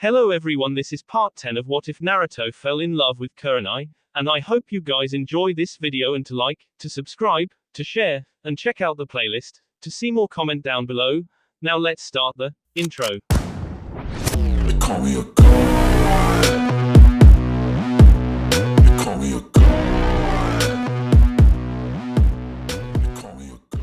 Hello everyone, this is part 10 of What If Naruto Fell in Love with Kurenai, and I hope you guys enjoy this video and to like, to subscribe, to share, and check out the playlist. To see more, comment down below. Now let's start the intro. They call me a god. They call me a god. They call me a god.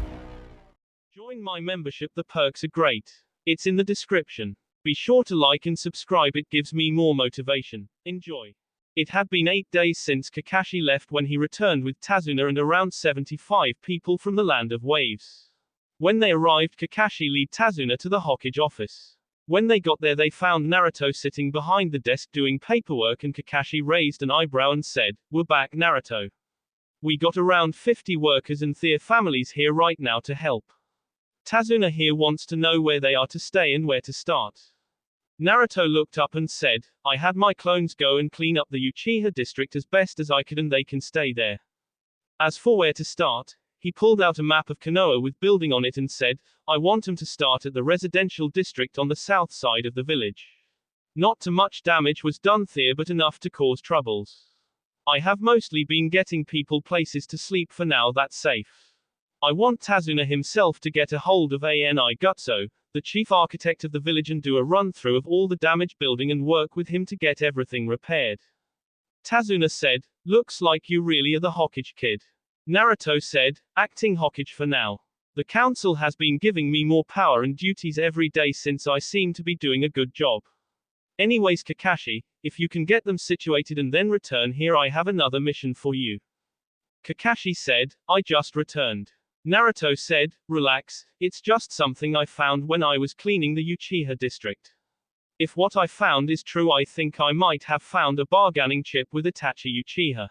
Join my membership, the perks are great. It's in the description. Be sure to like and subscribe, it gives me more motivation. Enjoy. It had been 8 days since Kakashi left when he returned with Tazuna and around 75 people from the Land of Waves. When they arrived, Kakashi led Tazuna to the Hokage office. When they got there, they found Naruto sitting behind the desk doing paperwork, and Kakashi raised an eyebrow and said, "We're back, Naruto. We got around 50 workers and their families here right now to help. Tazuna here wants to know where they are to stay and where to start." Naruto looked up and said, "I had my clones go and clean up the Uchiha district as best as I could and they can stay there. As for where to start," he pulled out a map of Konoha with building on it and said, "I want them to start at the residential district on the south side of the village. Not too much damage was done there, but enough to cause troubles. I have mostly been getting people places to sleep for now, that's safe. I want Tazuna himself to get a hold of Ani Gutso, the chief architect of the village, and do a run-through of all the damaged building and work with him to get everything repaired." Tazuna said, "Looks like you really are the Hokage kid." Naruto said, "Acting Hokage for now. The council has been giving me more power and duties every day since I seem to be doing a good job. Anyways, Kakashi, if you can get them situated and then return here, I have another mission for you." Kakashi said, "I just returned." Naruto said, "Relax, it's just something I found when I was cleaning the Uchiha district. If what I found is true, I think I might have found a bargaining chip with Itachi Uchiha."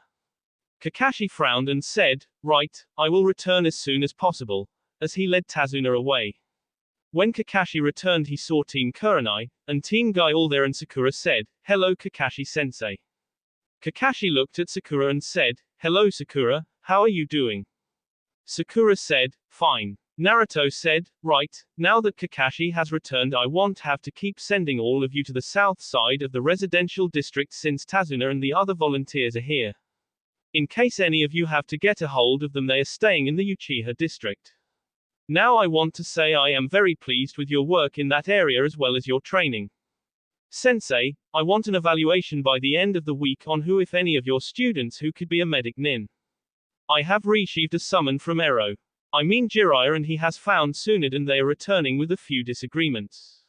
Kakashi frowned and said, "Right, I will return as soon as possible," as he led Tazuna away. When Kakashi returned, he saw Team Kurenai and Team Guy all there, and Sakura said, "Hello Kakashi-sensei." Kakashi looked at Sakura and said, "Hello Sakura, how are you doing?" Sakura said, "Fine." Naruto said, "Right, now that Kakashi has returned, I won't have to keep sending all of you to the south side of the residential district since Tazuna and the other volunteers are here. In case any of you have to get a hold of them, they are staying in the Uchiha district. Now I want to say I am very pleased with your work in that area as well as your training. Sensei, I want an evaluation by the end of the week on who, if any, of your students who could be a medic nin. I have received a summon from Jiraiya, and he has found Tsunade and they are returning with a few disagreements.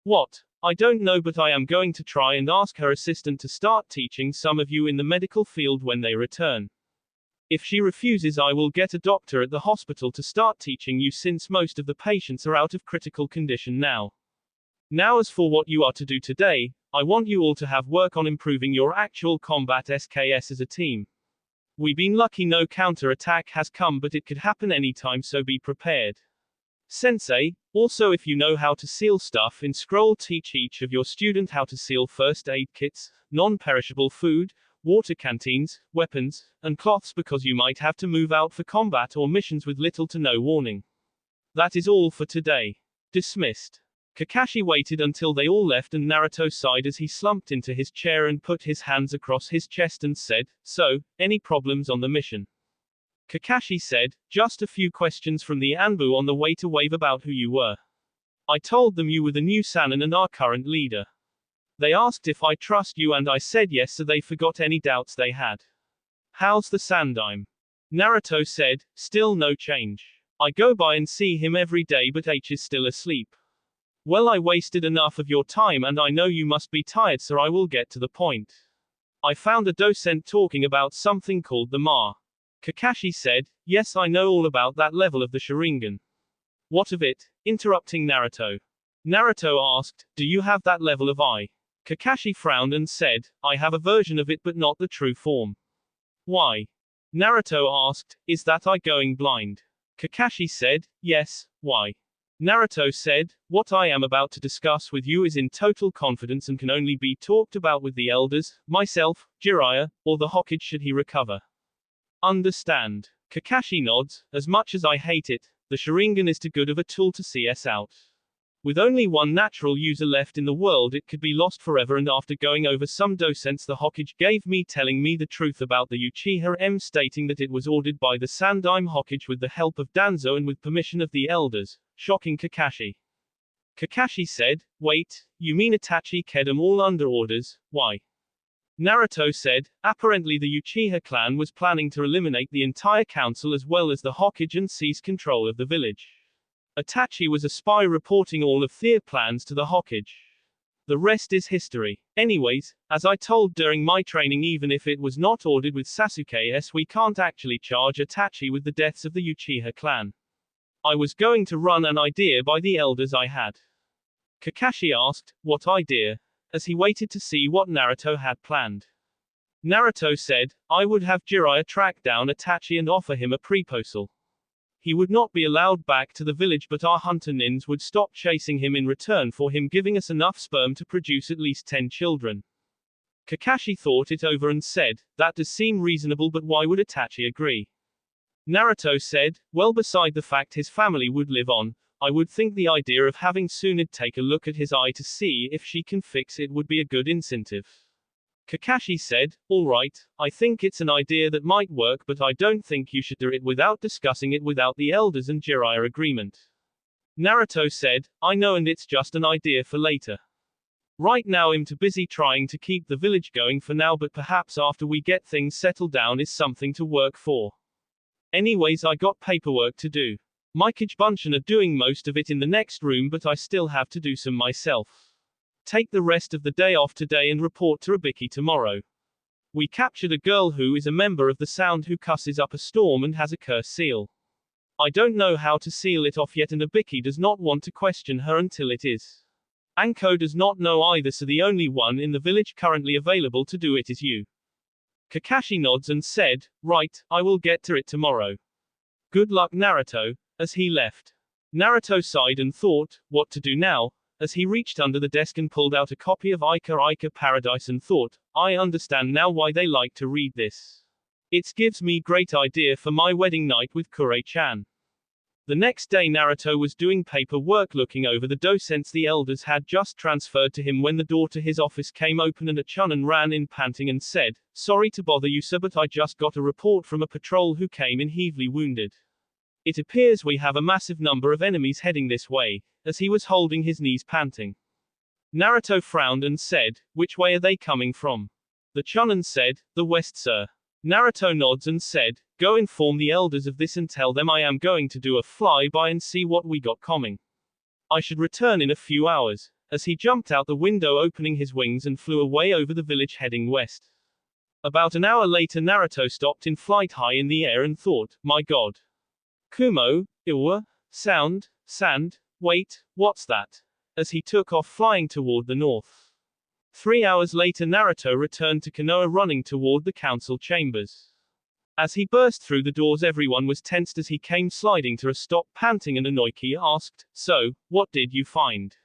What? I don't know, but I am going to try and ask her assistant to start teaching some of you in the medical field when they return. If she refuses, I will get a doctor at the hospital to start teaching you, since most of the patients are out of critical condition now. Now as for what you are to do today, I want you all to have work on improving your actual combat SKS as a team. We've been lucky no counter-attack has come, but it could happen anytime, so be prepared. Sensei, also if you know how to seal stuff in scroll, teach each of your student how to seal first aid kits, non-perishable food, water canteens, weapons, and cloths, because you might have to move out for combat or missions with little to no warning. That is all for today. Dismissed." Kakashi waited until they all left, and Naruto sighed as he slumped into his chair and put his hands across his chest and said, "So, any problems on the mission?" Kakashi said, "Just a few questions from the Anbu on the way to Wave about who you were. I told them you were the new Sannin and our current leader. They asked if I trust you and I said yes, so they forgot any doubts they had. How's the Sandime?" Naruto said, "Still no change. I go by and see him every day, but H is still asleep." "Well, I wasted enough of your time and I know you must be tired, so I will get to the point. I found a docent talking about something called the Ma." Kakashi said, "Yes, I know all about that level of the Sharingan." "What of it?" interrupting Naruto. Naruto asked, "Do you have that level of I?" Kakashi frowned and said, "I have a version of it, but not the true form." "Why?" Naruto asked, "Is that I going blind?" Kakashi said, "Yes, why?" Naruto said, "What I am about to discuss with you is in total confidence and can only be talked about with the elders, myself, Jiraiya, or the Hokage should he recover." "Understand." Kakashi nods. "As much as I hate it, the Sharingan is too good of a tool to see us out. With only one natural user left in the world, it could be lost forever, and after going over some docents the Hokage gave me telling me the truth about the Uchiha M, stating that it was ordered by the Sandaime Hokage with the help of Danzo and with permission of the elders, shocking Kakashi. Kakashi said, "Wait, you mean Itachi kept them all under orders, why?" Naruto said, "Apparently the Uchiha clan was planning to eliminate the entire council as well as the Hokage and seize control of the village. Itachi was a spy reporting all of their plans to the Hokage. The rest is history. Anyways, as I told during my training, even if it was not ordered with Sasuke's, we can't actually charge Itachi with the deaths of the Uchiha clan. I was going to run an idea by the elders I had." Kakashi asked, "What idea?" as he waited to see what Naruto had planned. Naruto said, "I would have Jiraiya track down Itachi and offer him a proposal. He would not be allowed back to the village, but our hunter nins would stop chasing him in return for him giving us enough sperm to produce at least 10 children. Kakashi thought it over and said, "That does seem reasonable, but why would Itachi agree?" Naruto said, "Well, beside the fact his family would live on, I would think the idea of having Tsunade take a look at his eye to see if she can fix it would be a good incentive." Kakashi said, "All right, I think it's an idea that might work, but I don't think you should do it without discussing it without the elders and Jiraiya agreement." Naruto said, "I know, and it's just an idea for later. Right now I'm too busy trying to keep the village going for now, but perhaps after we get things settled down is something to work for. Anyways, I got paperwork to do. Mikage Bunshin are doing most of it in the next room, but I still have to do some myself. Take the rest of the day off today and report to Ibiki tomorrow. We captured a girl who is a member of the Sound who cusses up a storm and has a curse seal. I don't know how to seal it off yet, and Ibiki does not want to question her until it is. Anko does not know either, so the only one in the village currently available to do it is you." Kakashi nods and said, "Right, I will get to it tomorrow. Good luck, Naruto," as he left. Naruto sighed and thought, what to do now, as he reached under the desk and pulled out a copy of Ica Paradise and thought, I understand now why they like to read this. It gives me great idea for my wedding night with Kure-chan. The next day Naruto was doing paperwork looking over the docents the elders had just transferred to him when the door to his office came open and a chunin ran in panting and said, "Sorry to bother you, sir, but I just got a report from a patrol who came in heavily wounded. It appears we have a massive number of enemies heading this way," as he was holding his knees panting. Naruto frowned and said, "Which way are they coming from?" The chunin said, "The west, sir." Naruto nods and said, "Go inform the elders of this and tell them I am going to do a flyby and see what we got coming. I should return in a few hours," as he jumped out the window opening his wings and flew away over the village heading west. About an hour later Naruto stopped in flight high in the air and thought, my god. Kumo, Iwa, sound, sand, wait, what's that? As he took off flying toward the north. 3 hours later Naruto returned to Konoha running toward the council chambers. As he burst through the doors everyone was tensed as he came sliding to a stop panting and Inoki asked, "So, what did you find?"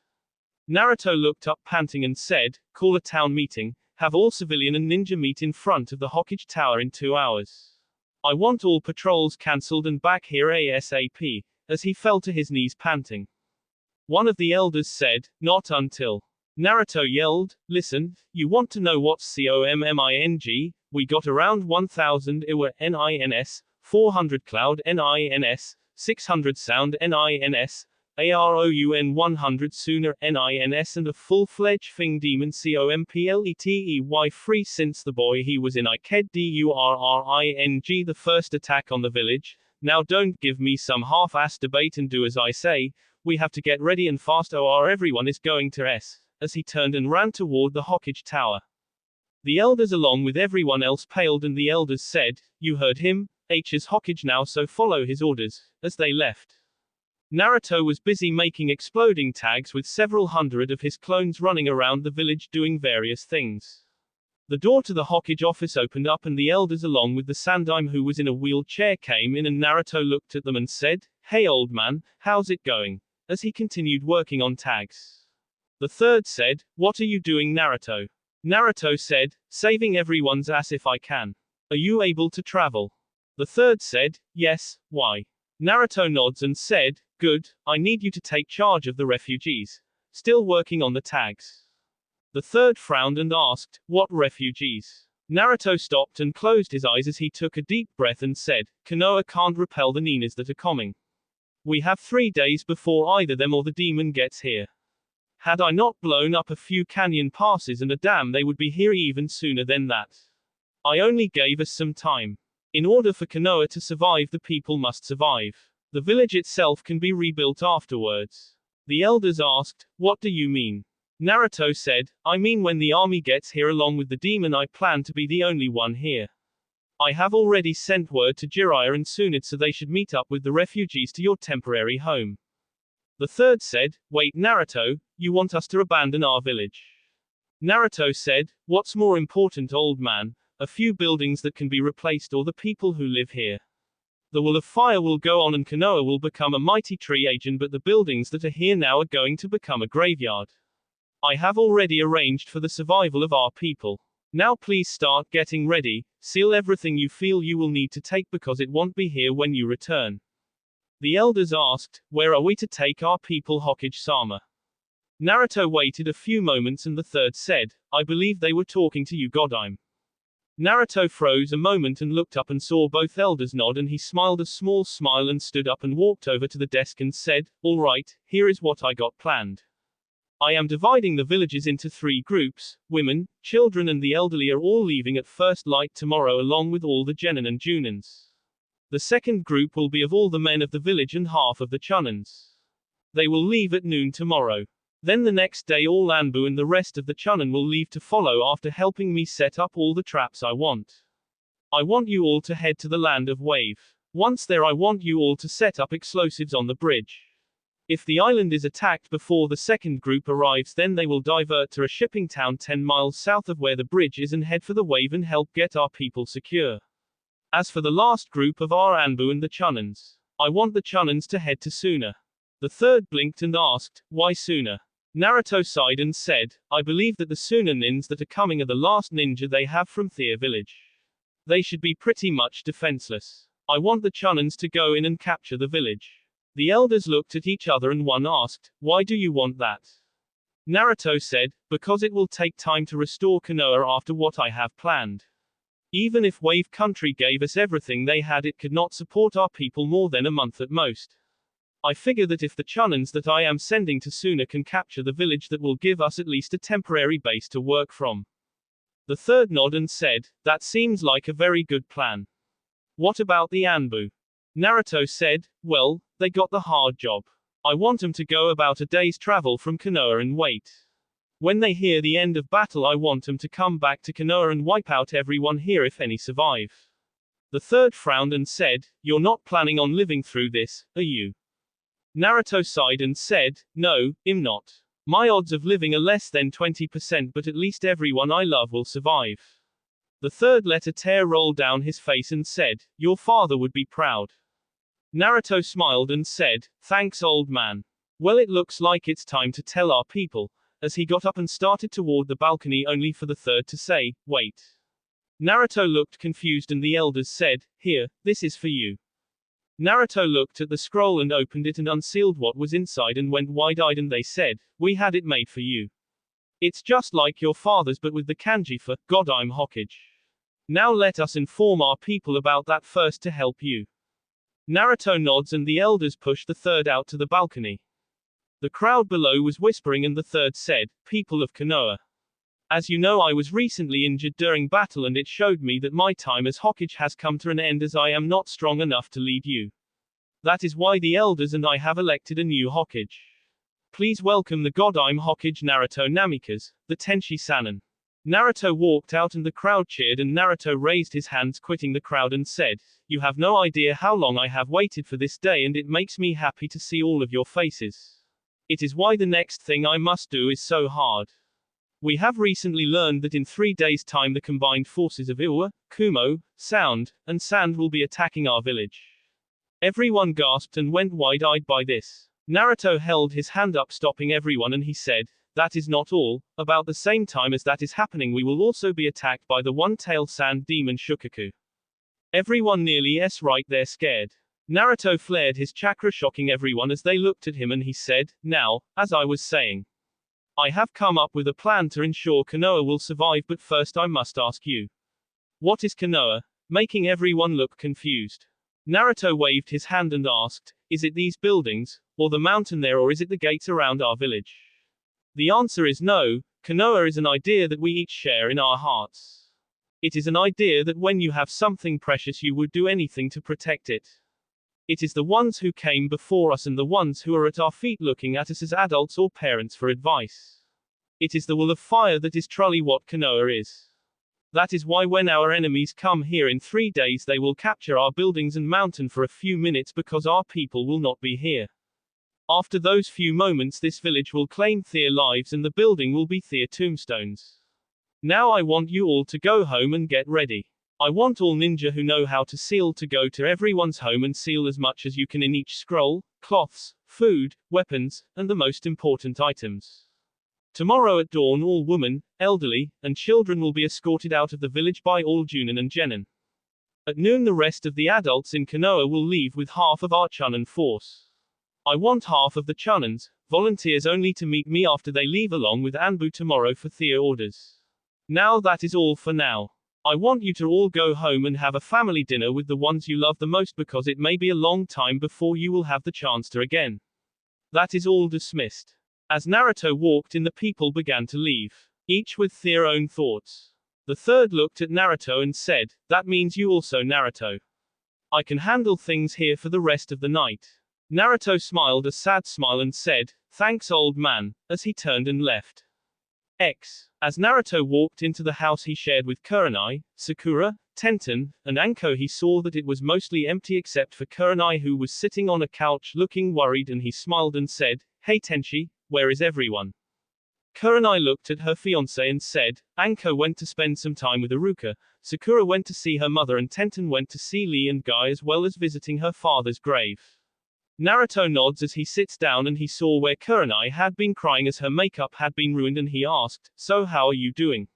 Naruto looked up panting and said, "Call a town meeting, have all civilian and ninja meet in front of the Hokage Tower in 2 hours. I want all patrols cancelled and back here ASAP," as he fell to his knees panting. One of the elders said, "Not until." Naruto yelled, "Listen, you want to know what's COMMING? We got around 1000 Iwa NINS, 400 Cloud NINS, 600 Sound NINS, AROUN 100 Sooner NINS and a full-fledged Fing Demon COMPLETEY free since the boy he was in Iked DURRING the first attack on the village. Now don't give me some half-assed debate and do as I say, we have to get ready and fast or everyone is going to S," as he turned and ran toward the Hokage Tower. The elders along with everyone else paled and the elders said, "You heard him, H is Hokage now so follow his orders," as they left. Naruto was busy making exploding tags with several hundred of his clones running around the village doing various things. The door to the Hokage office opened up and the elders along with the Sandaime who was in a wheelchair came in and Naruto looked at them and said, "Hey old man, how's it going?" as he continued working on tags. The third said, "What are you doing Naruto?" Naruto said, "Saving everyone's ass if I can. Are you able to travel?" The third said, "Yes, why?" Naruto nods and said, good, I need you to take charge of the refugees. Still working on the tags. The third frowned and asked, what refugees? Naruto stopped and closed his eyes as he took a deep breath and said, Konoha can't repel the ninjas that are coming. We have 3 days before either them or the demon gets here. Had I not blown up a few canyon passes and a dam, they would be here even sooner than that. I only gave us some time. In order for Konoha to survive, the people must survive. The village itself can be rebuilt afterwards. The elders asked, what do you mean? Naruto said, I mean when the army gets here along with the demon, I plan to be the only one here. I have already sent word to Jiraiya and Tsunade they should meet up with the refugees to your temporary home. The third said, wait Naruto, you want us to abandon our village? Naruto said, what's more important, old man? A few buildings that can be replaced or the people who live here? The wall of fire will go on and Konoha will become a mighty tree agent, but the buildings that are here now are going to become a graveyard. I have already arranged for the survival of our people. Now please start getting ready, seal everything you feel you will need to take because it won't be here when you return. The elders asked, where are we to take our people, Hokage-sama? Naruto waited a few moments and the third said, I believe they were talking to you, Godime. Naruto froze a moment and looked up and saw both elders nod, and he smiled a small smile and stood up and walked over to the desk and said, all right, here is what I got planned. I am dividing the villages into 3 groups. Women, children and the elderly are all leaving at first light tomorrow along with all the genin and junins. The second group will be of all the men of the village and half of the chunins. They will leave at noon tomorrow. Then the next day all Anbu and the rest of the chunin will leave to follow after helping me set up all the traps I want. I want you all to head to the land of Wave. Once there, I want you all to set up explosives on the bridge. If the island is attacked before the second group arrives, then they will divert to a shipping town 10 miles south of where the bridge is and head for the Wave and help get our people secure. As for the last group of our Anbu and the chunins, I want the chunins to head to Suna. The third blinked and asked, why Suna? Naruto sighed and said, I believe that the Suna nins that are coming are the last ninja they have from Thea village. They should be pretty much defenseless. I want the chunins to go in and capture the village. The elders looked at each other and one asked, why do you want that? Naruto said, because it will take time to restore Konoha after what I have planned. Even if Wave Country gave us everything they had, it could not support our people more than a month at most. I figure that if the chunins that I am sending to Suna can capture the village, that will give us at least a temporary base to work from. The third nodded and said, that seems like a very good plan. What about the Anbu? Naruto said, well, they got the hard job. I want them to go about a day's travel from Konoha and wait. When they hear the end of battle, I want them to come back to Konoha and wipe out everyone here if any survive. The third frowned and said, you're not planning on living through this, are you? Naruto sighed and said, no, I'm not. My odds of living are less than 20%, but at least everyone I love will survive. The third let a tear roll down his face and said, your father would be proud. Naruto smiled and said, thanks old man. Well, it looks like it's time to tell our people, as he got up and started toward the balcony only for the third to say, wait. Naruto looked confused and the elders said, here, this is for you. Naruto looked at the scroll and opened it and unsealed what was inside and went wide-eyed, and they said, we had it made for you. It's just like your father's but with the kanji for, Godime Hokage. Now let us inform our people about that first to help you. Naruto nods and the elders push the third out to the balcony. The crowd below was whispering and the third said, people of Konoha. As you know, I was recently injured during battle and it showed me that my time as Hokage has come to an end, as I am not strong enough to lead you. That is why the elders and I have elected a new Hokage. Please welcome the Godime Hokage Naruto Namikaze, the Tenshi Sannin. Naruto walked out and the crowd cheered, and Naruto raised his hands quitting the crowd and said, you have no idea how long I have waited for this day, and it makes me happy to see all of your faces. It is why the next thing I must do is so hard. We have recently learned that in 3 days' time the combined forces of Iwa, Kumo, Sound, and Sand will be attacking our village. Everyone gasped and went wide-eyed by this. Naruto held his hand up, stopping everyone, and he said, that is not all. About the same time as that is happening, we will also be attacked by the one-tailed sand demon Shukaku. Everyone nearly right there scared. Naruto flared his chakra, shocking everyone as they looked at him, and he said, "Now, as I was saying, I have come up with a plan to ensure Konoha will survive, but first I must ask you. What is Konoha?" Making everyone look confused. Naruto waved his hand and asked, "Is it these buildings, or the mountain there, or is it the gates around our village?" The answer is no. Konoha is an idea that we each share in our hearts. It is an idea that when you have something precious you would do anything to protect it. It is the ones who came before us and the ones who are at our feet looking at us as adults or parents for advice. It is the wall of fire that is truly what Konoha is. That is why when our enemies come here in 3 days they will capture our buildings and mountain for a few minutes because our people will not be here. After those few moments this village will claim their lives and the building will be their tombstones. Now I want you all to go home and get ready. I want all ninja who know how to seal to go to everyone's home and seal as much as you can in each scroll, cloths, food, weapons, and the most important items. Tomorrow at dawn all women, elderly, and children will be escorted out of the village by all Junin and Genin. At noon the rest of the adults in Konoha will leave with half of our Chunin force. I want half of the Chunins, volunteers only, to meet me after they leave along with Anbu tomorrow for their orders. Now that is all for now. I want you to all go home and have a family dinner with the ones you love the most because it may be a long time before you will have the chance to again. That is all dismissed. As Naruto walked in the people began to leave, each with their own thoughts. The third looked at Naruto and said, "That means you also, Naruto. I can handle things here for the rest of the night." Naruto smiled a sad smile and said, "Thanks old man," as he turned and left. As Naruto walked into the house he shared with Kurenai, Sakura, Tenten, and Anko, he saw that it was mostly empty except for Kurenai, who was sitting on a couch looking worried, and he smiled and said, "Hey Tenchi, where is everyone?" Kurenai looked at her fiancé and said, "Anko went to spend some time with Iruka, Sakura went to see her mother, and Tenten went to see Lee and Guy as well as visiting her father's grave." Naruto nods as he sits down and he saw where Kurenai had been crying as her makeup had been ruined, and he asked, "So how are you doing?"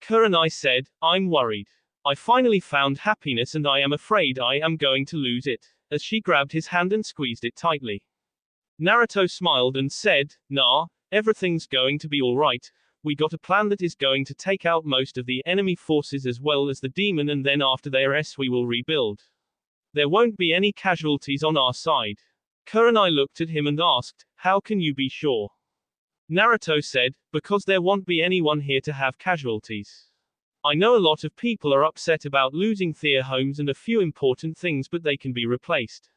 Kurenai said, "I'm worried. I finally found happiness and I am afraid I am going to lose it," as she grabbed his hand and squeezed it tightly. Naruto smiled and said, "Nah, everything's going to be alright. We got a plan that is going to take out most of the enemy forces as well as the demon, and then after theirs we will rebuild. There won't be any casualties on our side." Kurenai looked at him and asked, "How can you be sure?" Naruto said, "Because there won't be anyone here to have casualties. I know a lot of people are upset about losing their homes and a few important things, but they can be replaced.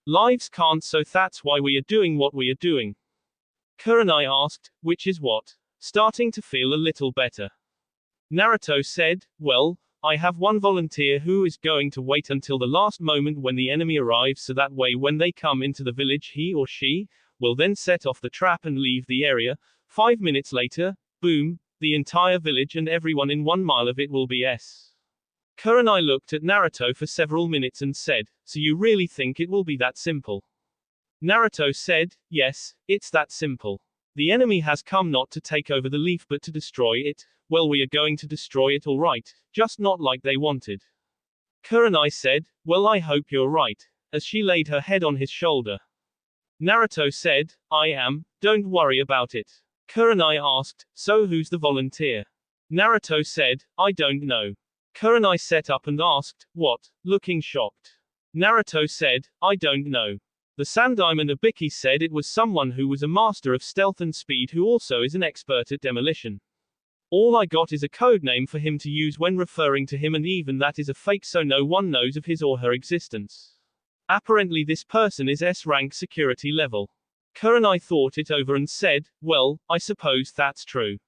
Lives can't, so that's why we are doing what we are doing." Kurenai asked, "Which is what?" Starting to feel a little better. Naruto said, "Well, I have one volunteer who is going to wait until the last moment when the enemy arrives, so that way when they come into the village he or she will then set off the trap and leave the area. 5 minutes later, boom, the entire village and everyone in 1 mile of it will be S." Kurenai looked at Naruto for several minutes and said, "So you really think it will be that simple?" Naruto said, "Yes, it's that simple. The enemy has come not to take over the leaf but to destroy it. Well, we are going to destroy it all right, just not like they wanted." Kurenai said, "Well, I hope you're right," as she laid her head on his shoulder. Naruto said, "I am, don't worry about it." Kurenai asked, "So who's the volunteer?" Naruto said, "I don't know." Kurenai sat up and asked, "What?" looking shocked. Naruto said, "I don't know. The Sandaimon Ibiki said it was someone who was a master of stealth and speed who also is an expert at demolition. All I got is a code name for him to use when referring to him, and even that is a fake, so no one knows of his or her existence. Apparently this person is S-rank security level." Kurenai thought it over and said, "Well, I suppose that's true.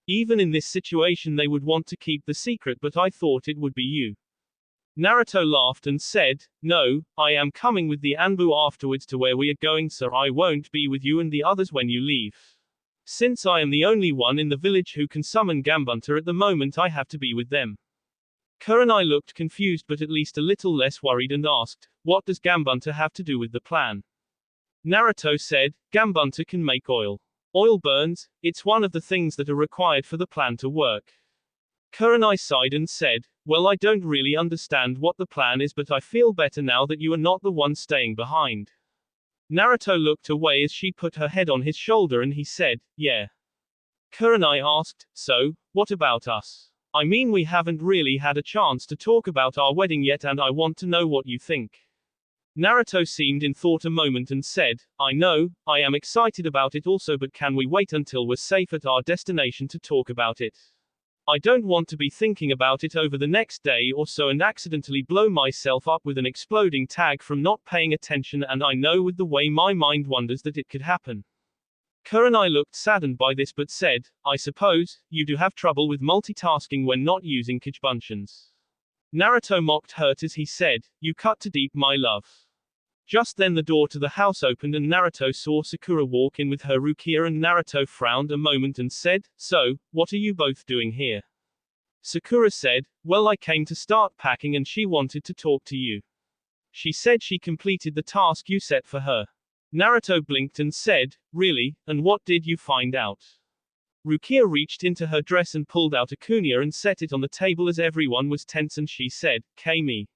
Even in this situation they would want to keep the secret, but I thought it would be you." Naruto laughed and said, "No, I am coming with the Anbu afterwards to where we are going, so I won't be with you and the others when you leave. Since I am the only one in the village who can summon Gambunta at the moment, I have to be with them." Kurenai looked confused but at least a little less worried and asked, "What does Gambunta have to do with the plan?" Naruto said, "Gambunta can make oil. Oil burns, it's one of the things that are required for the plan to work." Kurenai sighed and said, Well, I don't really understand what the plan is, but I feel better now that you are not the one staying behind. Naruto looked away as she put her head on his shoulder and he said, yeah. Kurenai asked, so, what about us? I mean, we haven't really had a chance to talk about our wedding yet and I want to know what you think. Naruto seemed in thought a moment and said, I know, I am excited about it also, but can we wait until we're safe at our destination to talk about it? I don't want to be thinking about it over the next day or so and accidentally blow myself up with an exploding tag from not paying attention, and I know with the way my mind wanders that it could happen. Kurenai looked saddened by this but said, I suppose, you do have trouble with multitasking when not using Kijbunshians. Naruto mocked hurt as he said, you cut too deep, my love. Just then the door to the house opened and Naruto saw Sakura walk in with her Rukia, and Naruto frowned a moment and said, so, what are you both doing here? Sakura said, well, I came to start packing and she wanted to talk to you. She said she completed the task you set for her. Naruto blinked and said, really, and what did you find out? Rukia reached into her dress and pulled out a kunya and set it on the table as everyone was tense, and she said, Kami.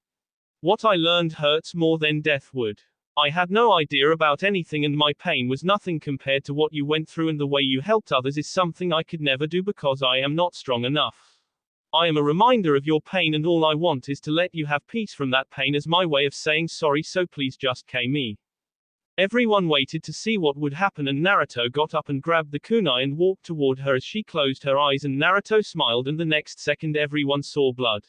What I learned hurts more than death would. I had no idea about anything and my pain was nothing compared to what you went through, and the way you helped others is something I could never do because I am not strong enough. I am a reminder of your pain and all I want is to let you have peace from that pain as my way of saying sorry, so please just Kami. Everyone waited to see what would happen and Naruto got up and grabbed the kunai and walked toward her as she closed her eyes, and Naruto smiled and the next second everyone saw blood.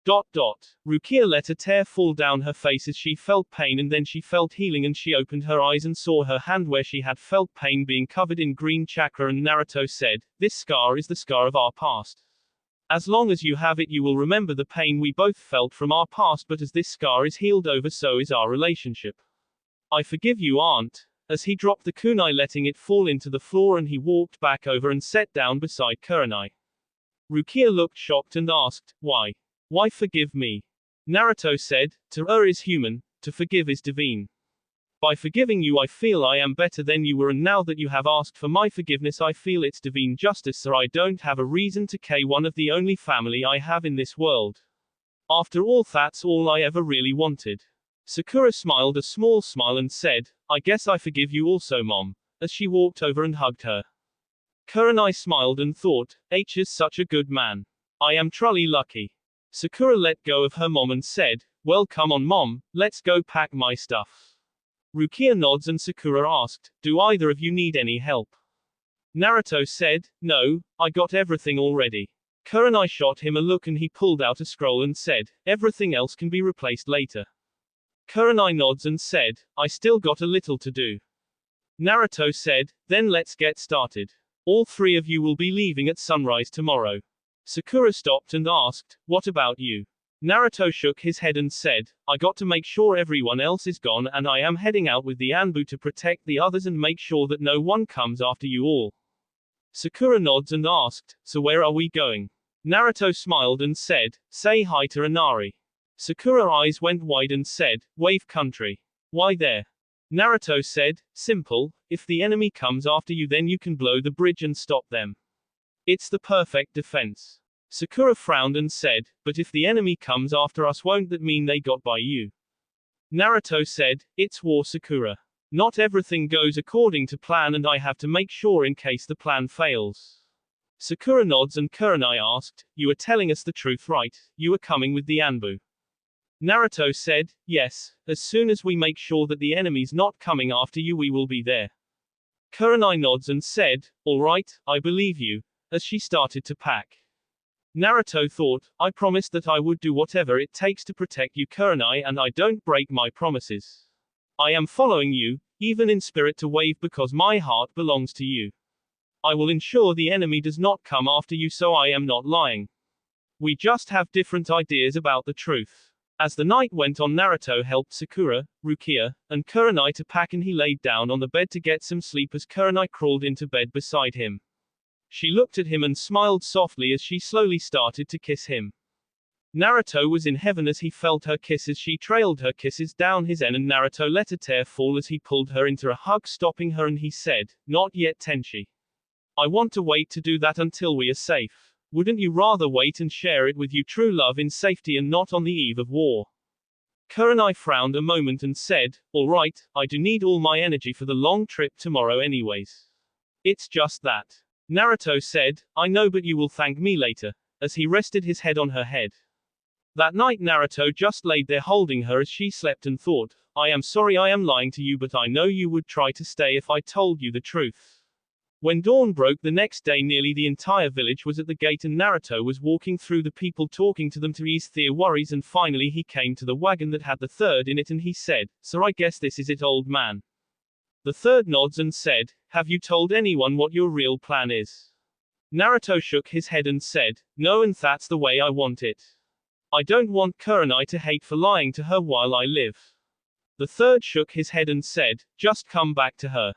Rukia let a tear fall down her face as she felt pain, and then she felt healing and she opened her eyes and saw her hand where she had felt pain being covered in green chakra, and Naruto said, this scar is the scar of our past. As long as you have it you will remember the pain we both felt from our past, but as this scar is healed over so is our relationship. I forgive you, aunt. As he dropped the kunai letting it fall into the floor and he walked back over and sat down beside Kurenai. Rukia looked shocked and asked, why? Why forgive me? Naruto said, to err is human, to forgive is divine. By forgiving you I feel I am better than you were, and now that you have asked for my forgiveness I feel it's divine justice, so I don't have a reason to kill one of the only family I have in this world. After all, that's all I ever really wanted. Sakura smiled a small smile and said, I guess I forgive you also, Mom, as she walked over and hugged her. Kurenai smiled and thought, H is such a good man. I am truly lucky. Sakura let go of her mom and said, well, come on, Mom, let's go pack my stuff. Rukia nods and Sakura asked, do either of you need any help? Naruto said, no, I got everything already. Kurenai shot him a look and he pulled out a scroll and said, everything else can be replaced later. Kurenai nods and said, I still got a little to do. Naruto said, then let's get started. All three of you will be leaving at sunrise tomorrow. Sakura stopped and asked, what about you? Naruto shook his head and said, I got to make sure everyone else is gone and I am heading out with the Anbu to protect the others and make sure that no one comes after you all. Sakura nods and asked, so where are we going? Naruto smiled and said, say hi to Inari. Sakura eyes went wide and said, Wave Country. Why there? Naruto said, simple, if the enemy comes after you then you can blow the bridge and stop them. It's the perfect defense. Sakura frowned and said, but if the enemy comes after us won't that mean they got by you? Naruto said, it's war, Sakura. Not everything goes according to plan and I have to make sure in case the plan fails. Sakura nods and Kurenai asked, you are telling us the truth, right? You are coming with the Anbu. Naruto said, yes, as soon as we make sure that the enemy's not coming after you we will be there. Kurenai nods and said, alright, I believe you, as she started to pack. Naruto thought, I promised that I would do whatever it takes to protect you, Kurenai, and I don't break my promises. I am following you, even in spirit to Wave because my heart belongs to you. I will ensure the enemy does not come after you, so I am not lying. We just have different ideas about the truth. As the night went on, Naruto helped Sakura, Rukia, and Kurenai to pack and he laid down on the bed to get some sleep as Kurenai crawled into bed beside him. She looked at him and smiled softly as she slowly started to kiss him. Naruto was in heaven as he felt her kiss as she trailed her kisses down his end, and Naruto let a tear fall as he pulled her into a hug, stopping her, and he said, not yet, Tenchi. I want to wait to do that until we are safe. Wouldn't you rather wait and share it with your true love in safety and not on the eve of war? Kurenai frowned a moment and said, all right, I do need all my energy for the long trip tomorrow anyways. It's just that. Naruto said, I know, but you will thank me later, as he rested his head on her head. That night Naruto just laid there holding her as she slept and thought, I am sorry I am lying to you, but I know you would try to stay if I told you the truth. When dawn broke the next day, nearly the entire village was at the gate and Naruto was walking through the people talking to them to ease their worries, and finally he came to the wagon that had the third in it and he said, so I guess this is it, old man. The third nods and said, have you told anyone what your real plan is? Naruto shook his head and said, no, and that's the way I want it. I don't want Kurenai to hate for lying to her while I live. The third shook his head and said, just come back to her.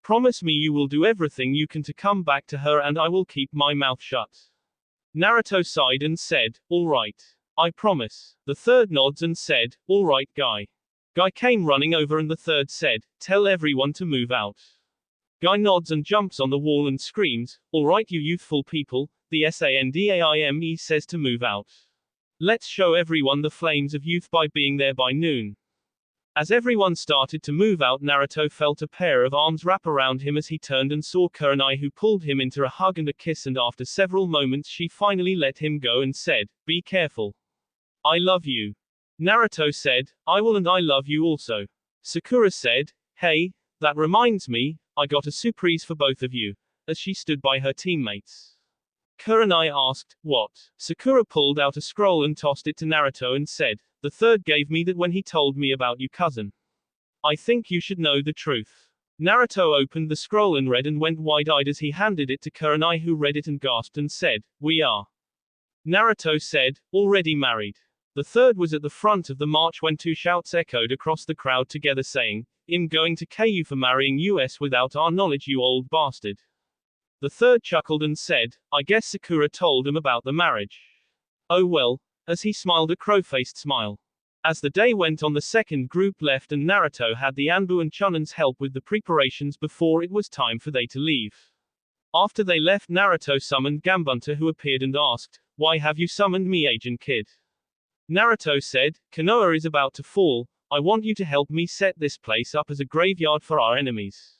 Promise me you will do everything you can to come back to her and I will keep my mouth shut. Naruto sighed and said, all right. I promise. The third nods and said, all right, Guy. Guy came running over and the third said, tell everyone to move out. Guy nods and jumps on the wall and screams, all right, you youthful people, the SANDAIME says to move out. Let's show everyone the flames of youth by being there by noon. As everyone started to move out, Naruto felt a pair of arms wrap around him as he turned and saw Kurenai, who pulled him into a hug and a kiss, and after several moments she finally let him go and said, be careful. I love you. Naruto said, I will, and I love you also. Sakura said, hey, that reminds me, I got a surprise for both of you, as she stood by her teammates. Kurenai asked, what? Sakura pulled out a scroll and tossed it to Naruto and said, the third gave me that when he told me about you, cousin. I think you should know the truth. Naruto opened the scroll and read and went wide-eyed as he handed it to Kurenai, who read it and gasped and said, we are. Naruto said, already married. The third was at the front of the march when two shouts echoed across the crowd together saying, I'm going to K you for marrying us without our knowledge, you old bastard. The third chuckled and said, I guess Sakura told him about the marriage. Oh well, as he smiled a crow-faced smile. As the day went on, the second group left and Naruto had the Anbu and Chunan's help with the preparations before it was time for they to leave. After they left, Naruto summoned Gambunta, who appeared and asked, why have you summoned me, agent kid? Naruto said, Konoha is about to fall, I want you to help me set this place up as a graveyard for our enemies.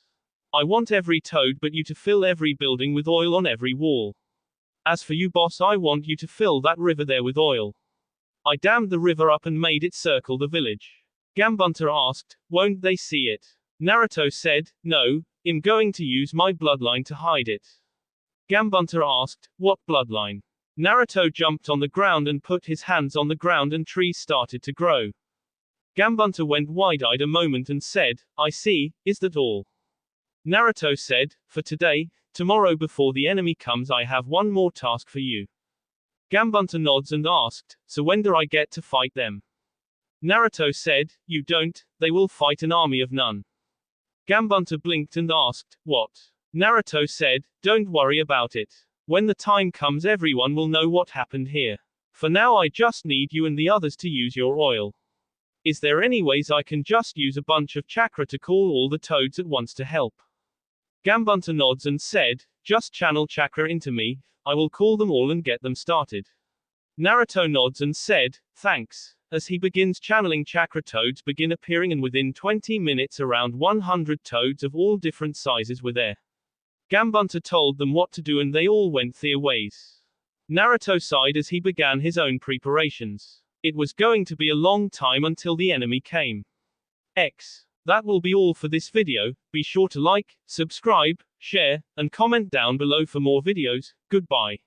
I want every toad but you to fill every building with oil on every wall. As for you, boss, I want you to fill that river there with oil. I dammed the river up and made it circle the village. Gambunta asked, won't they see it? Naruto said, no, I'm going to use my bloodline to hide it. Gambunta asked, what bloodline? Naruto jumped on the ground and put his hands on the ground and trees started to grow. Gambunta went wide-eyed a moment and said, I see, is that all? Naruto said, for today, tomorrow before the enemy comes I have one more task for you. Gambunta nods and asked, so when do I get to fight them? Naruto said, you don't, they will fight an army of none. Gambunta blinked and asked, what? Naruto said, don't worry about it. When the time comes everyone will know what happened here. For now I just need you and the others to use your oil. Is there any ways I can just use a bunch of chakra to call all the toads at once to help? Gambunta nods and said, just channel chakra into me, I will call them all and get them started. Naruto nods and said, thanks. As he begins channeling chakra, toads begin appearing and within 20 minutes around 100 toads of all different sizes were there. Gambunta told them what to do and they all went their ways. Naruto sighed as he began his own preparations. It was going to be a long time until the enemy came. That will be all for this video. Be sure to like, subscribe, share, and comment down below for more videos. Goodbye.